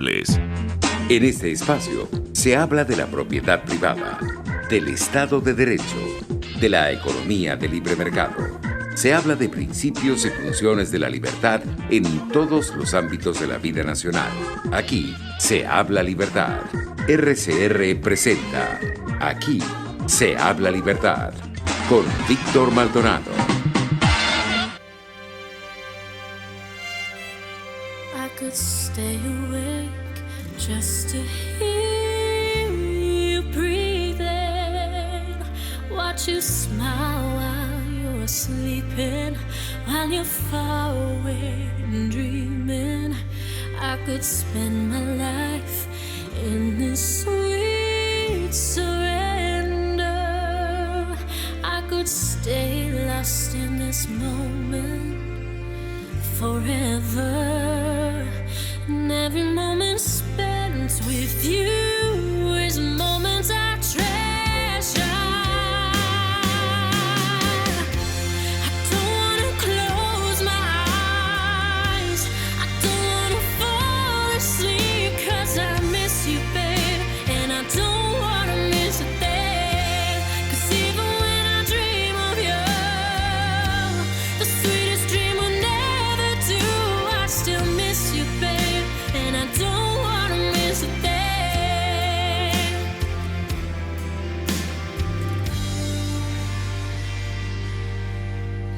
En este espacio se habla de la propiedad privada, del Estado de Derecho, de la economía de libre mercado. Se habla de principios y funciones de la libertad en todos los ámbitos de la vida nacional. Aquí se habla libertad. RCR presenta Aquí se habla libertad con Víctor Maldonado. I could stay awake just to hear you breathing, watch you smile while you're sleeping, while you're far away and dreaming. I could spend my life in this sweet surrender. I could stay lost in this moment forever, and every moment spent with you is moments I treasure. I don't wanna close my eyes, I don't wanna fall asleep, 'cause I miss you, babe, and I don't wanna miss a thing. 'Cause even when I dream of you, the sweetest dream will never do. I still miss you, babe, and I don't wanna miss a thing.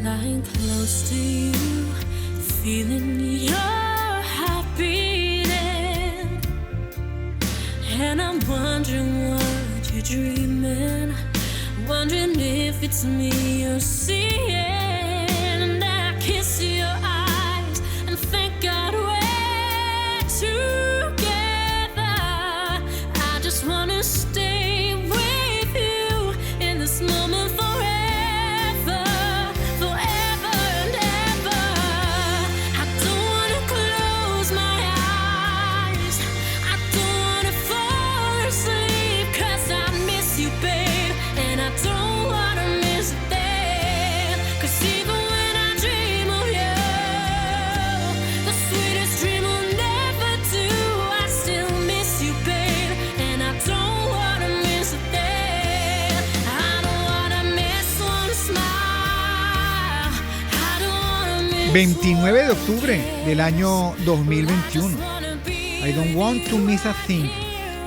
Lying close to you, feeling your heart beating, and I'm wondering what you're dreaming, wondering if it's me you're seeing. And I kiss your eyes and thank God we're together. I just wanna stay with you in this moment forever, forever and ever. I don't wanna close my eyes, I don't wanna fall asleep, 'cause I miss you, babe, and I don't wanna miss a thing. 'Cause even when I dream of you, the sweetest dream will never do. I still miss you, babe, and I don't wanna miss a thing. I don't wanna miss one smile, I don't wanna miss 29 de octubre del año 2021. I Don't Want to Miss a Thing,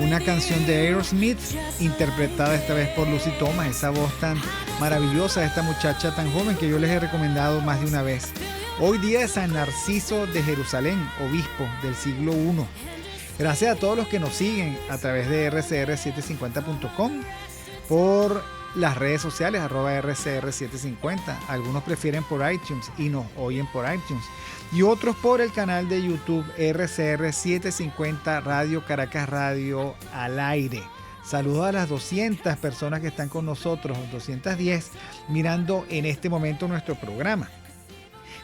una canción de Aerosmith interpretada esta vez por Lucy Thomas, esa voz tan maravillosa de esta muchacha tan joven que yo les he recomendado más de una vez. Hoy día de San Narciso de Jerusalén, obispo del siglo I. Gracias a todos los que nos siguen a través de rcr750.com, por las redes sociales, @rcr750. Algunos prefieren por iTunes y nos oyen por iTunes. Y otros por el canal de YouTube RCR750 Radio Caracas Radio al aire. Saludos a las 200 personas que están con nosotros, 210, mirando en este momento nuestro programa.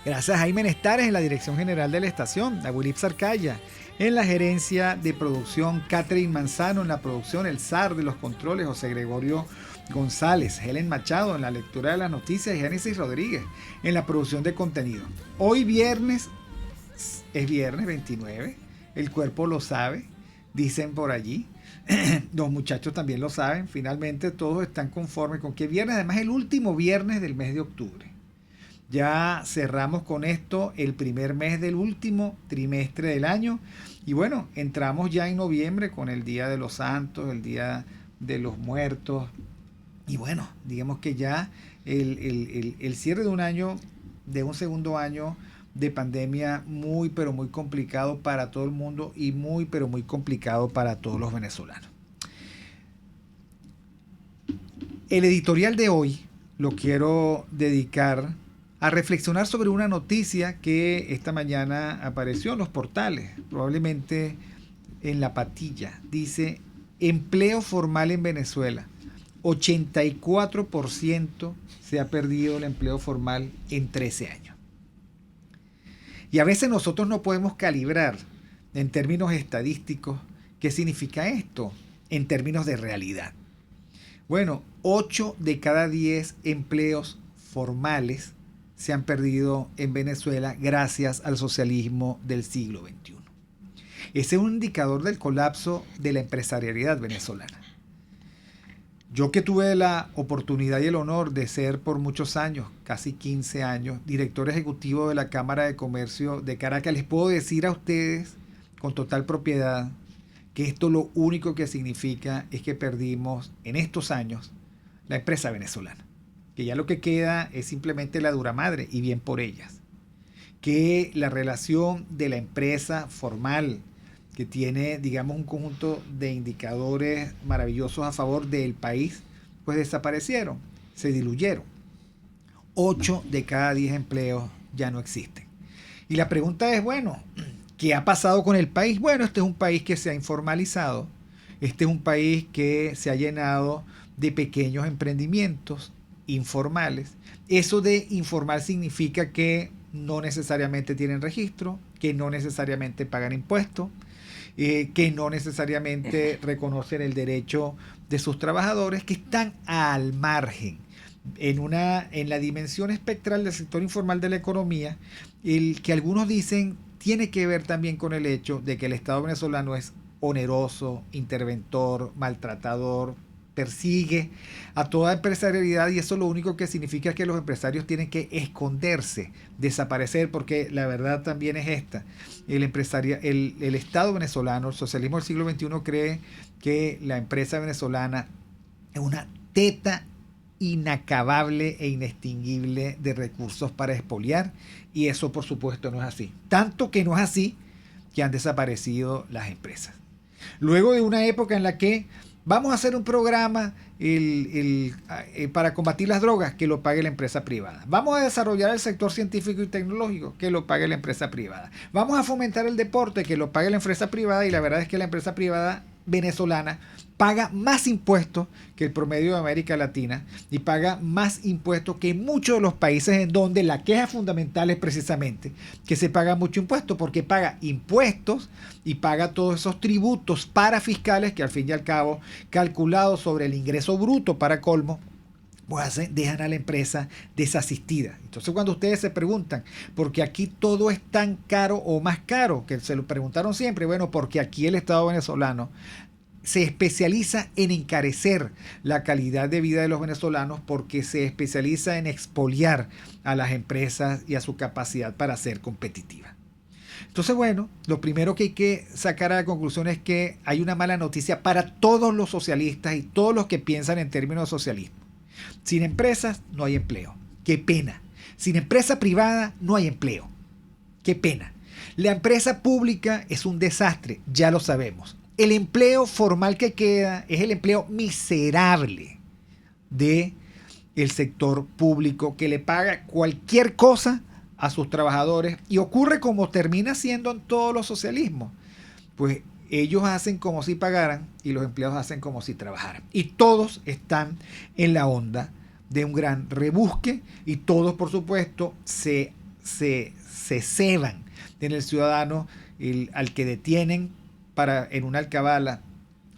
Gracias a Jaime Nestares en la dirección general de la estación, a Wilip Sarcaya en la gerencia de producción, Catherine Manzano en la producción, el zar de los controles, José Gregorio González, Helen Machado en la lectura de las noticias y Génesis Rodríguez en la producción de contenido. Hoy viernes, es viernes 29, el cuerpo lo sabe, dicen por allí. Los muchachos también lo saben, finalmente todos están conformes con que viernes, además el último viernes del mes de octubre. Ya cerramos con esto el primer mes del último trimestre del año y bueno, entramos ya en noviembre con el Día de los Santos, el Día de los Muertos y bueno, digamos que ya el cierre de un año, de un segundo año de pandemia muy pero muy complicado para todo el mundo y muy pero muy complicado para todos los venezolanos. El editorial de hoy lo quiero dedicar a reflexionar sobre una noticia que esta mañana apareció en los portales, probablemente en La Patilla. Dice: empleo formal en Venezuela. 84% se ha perdido el empleo formal en 13 años. Y a veces nosotros no podemos calibrar en términos estadísticos qué significa esto en términos de realidad. Bueno, 8 de cada 10 empleos formales se han perdido en Venezuela gracias al socialismo del siglo XXI. Ese es un indicador del colapso de la empresarialidad venezolana. Yo que tuve la oportunidad y el honor de ser por muchos años, casi 15 años, director ejecutivo de la Cámara de Comercio de Caracas, les puedo decir a ustedes con total propiedad que esto lo único que significa es que perdimos en estos años la empresa venezolana. Que ya lo que queda es simplemente la dura madre, y bien por ellas. Que la relación de la empresa formal, que tiene, digamos, un conjunto de indicadores maravillosos a favor del país, pues desaparecieron, se diluyeron. 8 de cada 10 empleos ya no existen. Y la pregunta es, bueno, ¿qué ha pasado con el país? Bueno, este es un país que se ha informalizado, este es un país que se ha llenado de pequeños emprendimientos informales. Eso de informal significa que no necesariamente tienen registro, que no necesariamente pagan impuestos, que no necesariamente reconocen el derecho de sus trabajadores, que están al margen. En la dimensión espectral del sector informal de la economía, el que algunos dicen tiene que ver también con el hecho de que el Estado venezolano es oneroso, interventor, maltratador, persigue a toda empresarialidad, y eso lo único que significa es que los empresarios tienen que esconderse, desaparecer, porque la verdad también es esta. El Estado venezolano, el socialismo del siglo XXI cree que la empresa venezolana es una teta inacabable e inextinguible de recursos para expoliar, y eso por supuesto no es así. Tanto que no es así que han desaparecido las empresas. Luego de una época en la que vamos a hacer un programa para combatir las drogas, que lo pague la empresa privada. Vamos a desarrollar el sector científico y tecnológico, que lo pague la empresa privada. Vamos a fomentar el deporte, que lo pague la empresa privada, y la verdad es que la empresa privada venezolana paga más impuestos que el promedio de América Latina, y paga más impuestos que muchos de los países en donde la queja fundamental es precisamente que se paga mucho impuesto, porque paga impuestos y paga todos esos tributos parafiscales que al fin y al cabo, calculados sobre el ingreso bruto para colmo, pues dejan a la empresa desasistida. Entonces cuando ustedes se preguntan ¿por qué aquí todo es tan caro o más caro? Que se lo preguntaron siempre. Bueno, porque aquí el Estado venezolano se especializa en encarecer la calidad de vida de los venezolanos, porque se especializa en expoliar a las empresas y a su capacidad para ser competitiva. Entonces, bueno, lo primero que hay que sacar a la conclusión es que hay una mala noticia para todos los socialistas y todos los que piensan en términos de socialismo. Sin empresas no hay empleo. ¡Qué pena! Sin empresa privada no hay empleo. ¡Qué pena! La empresa pública es un desastre, ya lo sabemos. El empleo formal que queda es el empleo miserable del sector público, que le paga cualquier cosa a sus trabajadores, y ocurre como termina siendo en todos los socialismos. Pues ellos hacen como si pagaran y los empleados hacen como si trabajaran. Y todos están en la onda de un gran rebusque, y todos, por supuesto, se ceban en el ciudadano al que detienen en una alcabala,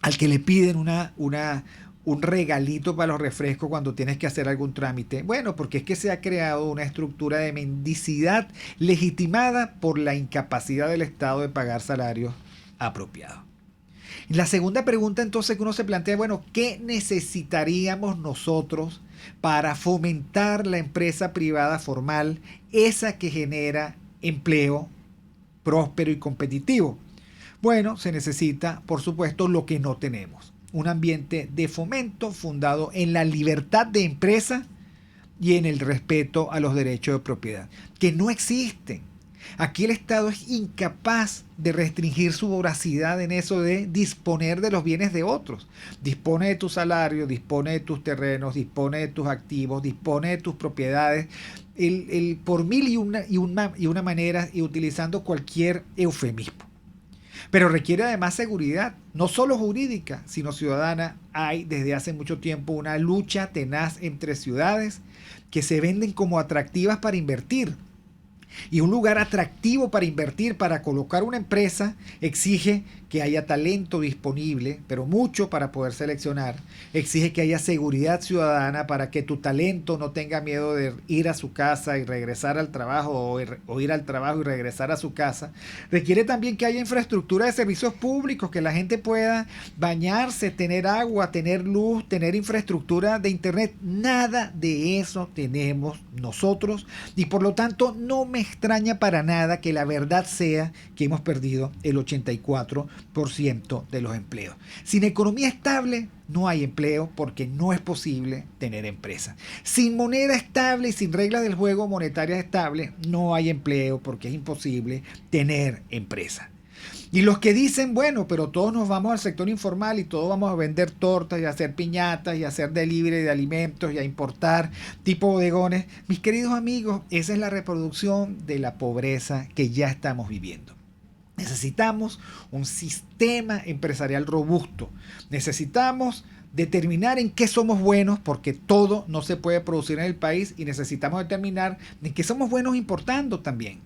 al que le piden un regalito para los refrescos cuando tienes que hacer algún trámite. Bueno, porque es que se ha creado una estructura de mendicidad legitimada por la incapacidad del Estado de pagar salarios apropiados. La segunda pregunta entonces que uno se plantea, bueno, ¿qué necesitaríamos nosotros para fomentar la empresa privada formal, esa que genera empleo próspero y competitivo? Bueno, se necesita, por supuesto, lo que no tenemos. Un ambiente de fomento fundado en la libertad de empresa y en el respeto a los derechos de propiedad, que no existen. Aquí el Estado es incapaz de restringir su voracidad en eso de disponer de los bienes de otros. Dispone de tu salario, dispone de tus terrenos, dispone de tus activos, dispone de tus propiedades, por mil y una manera, y utilizando cualquier eufemismo. Pero requiere además seguridad, no solo jurídica, sino ciudadana. Hay desde hace mucho tiempo una lucha tenaz entre ciudades que se venden como atractivas para invertir, Y un lugar atractivo para invertir, para colocar una empresa, exige que haya talento disponible, pero mucho para poder seleccionar. Exige que haya seguridad ciudadana para que tu talento no tenga miedo de ir a su casa y regresar al trabajo o ir al trabajo y regresar a su casa. Requiere también que haya infraestructura de servicios públicos, que la gente pueda bañarse, tener agua, tener luz, tener infraestructura de internet. Nada de eso tenemos nosotros y por lo tanto no me extraña para nada que la verdad sea que hemos perdido el 84% de los empleos. Sin economía estable no hay empleo porque no es posible tener empresas. Sin moneda estable y sin reglas del juego monetarias estables no hay empleo porque es imposible tener empresas. Y los que dicen, bueno, pero todos nos vamos al sector informal y todos vamos a vender tortas y a hacer piñatas y a hacer delivery de alimentos y a importar tipo bodegones. Mis queridos amigos, esa es la reproducción de la pobreza que ya estamos viviendo. Necesitamos un sistema empresarial robusto. Necesitamos determinar en qué somos buenos, porque todo no se puede producir en el país, y necesitamos determinar en qué somos buenos importando también.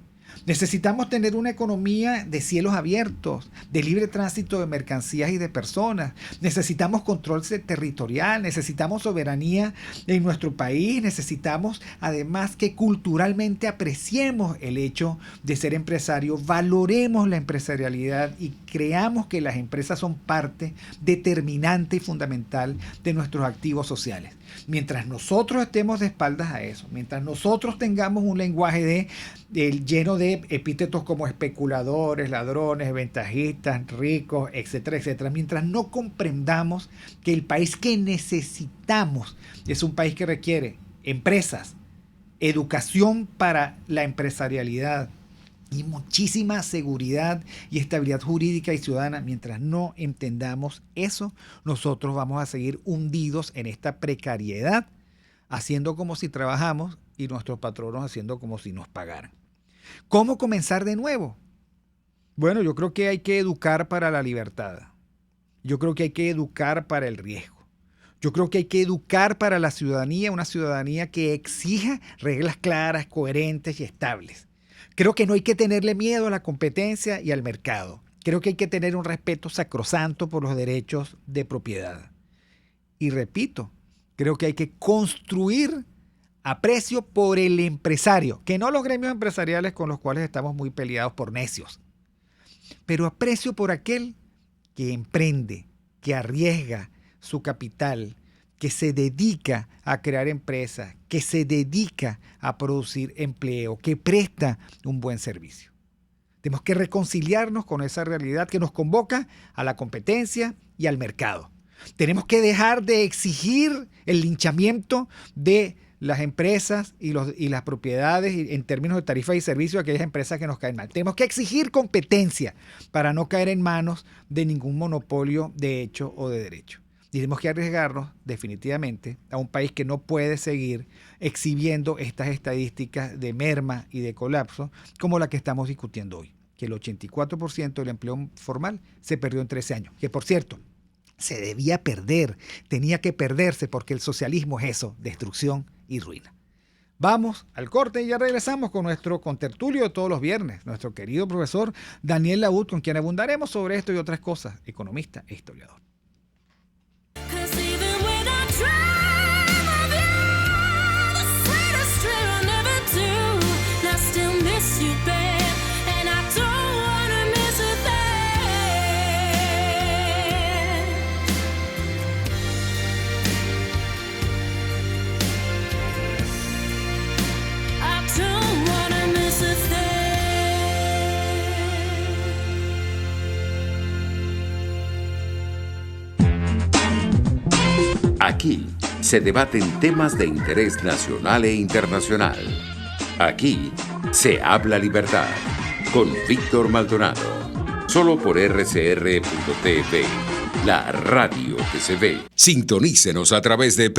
Necesitamos tener una economía de cielos abiertos, de libre tránsito de mercancías y de personas. Necesitamos control territorial, necesitamos soberanía en nuestro país. Necesitamos además que culturalmente apreciemos el hecho de ser empresario, valoremos la empresarialidad y creamos que las empresas son parte determinante y fundamental de nuestros activos sociales. Mientras nosotros estemos de espaldas a eso, mientras nosotros tengamos un lenguaje lleno de epítetos como especuladores, ladrones, ventajistas, ricos, etcétera, etcétera, mientras no comprendamos que el país que necesitamos es un país que requiere empresas, educación para la empresarialidad y muchísima seguridad y estabilidad jurídica y ciudadana, mientras no entendamos eso, nosotros vamos a seguir hundidos en esta precariedad, haciendo como si trabajamos y nuestros patronos haciendo como si nos pagaran. ¿Cómo comenzar de nuevo? Bueno, yo creo que hay que educar para la libertad. Yo creo que hay que educar para el riesgo. Yo creo que hay que educar para la ciudadanía, una ciudadanía que exija reglas claras, coherentes y estables. Creo que no hay que tenerle miedo a la competencia y al mercado. Creo que hay que tener un respeto sacrosanto por los derechos de propiedad. Y repito, creo que hay que construir aprecio por el empresario, que no los gremios empresariales con los cuales estamos muy peleados por necios, pero aprecio por aquel que emprende, que arriesga su capital, que se dedica a crear empresas, que se dedica a producir empleo, que presta un buen servicio. Tenemos que reconciliarnos con esa realidad que nos convoca a la competencia y al mercado. Tenemos que dejar de exigir el linchamiento de las empresas y las propiedades en términos de tarifas y servicios a aquellas empresas que nos caen mal. Tenemos que exigir competencia para no caer en manos de ningún monopolio de hecho o de derecho. Y tenemos que arriesgarnos definitivamente a un país que no puede seguir exhibiendo estas estadísticas de merma y de colapso como la que estamos discutiendo hoy, que el 84% del empleo formal se perdió en 13 años, que por cierto, se debía perder, tenía que perderse porque el socialismo es eso, destrucción y ruina. Vamos al corte y ya regresamos con nuestro contertulio de todos los viernes, nuestro querido profesor Daniel Laúd, con quien abundaremos sobre esto y otras cosas, economista e historiador. Aquí se debaten temas de interés nacional e internacional. Aquí se habla libertad con Víctor Maldonado. Solo por RCR.tv, la radio que se ve. Sintonícenos a través de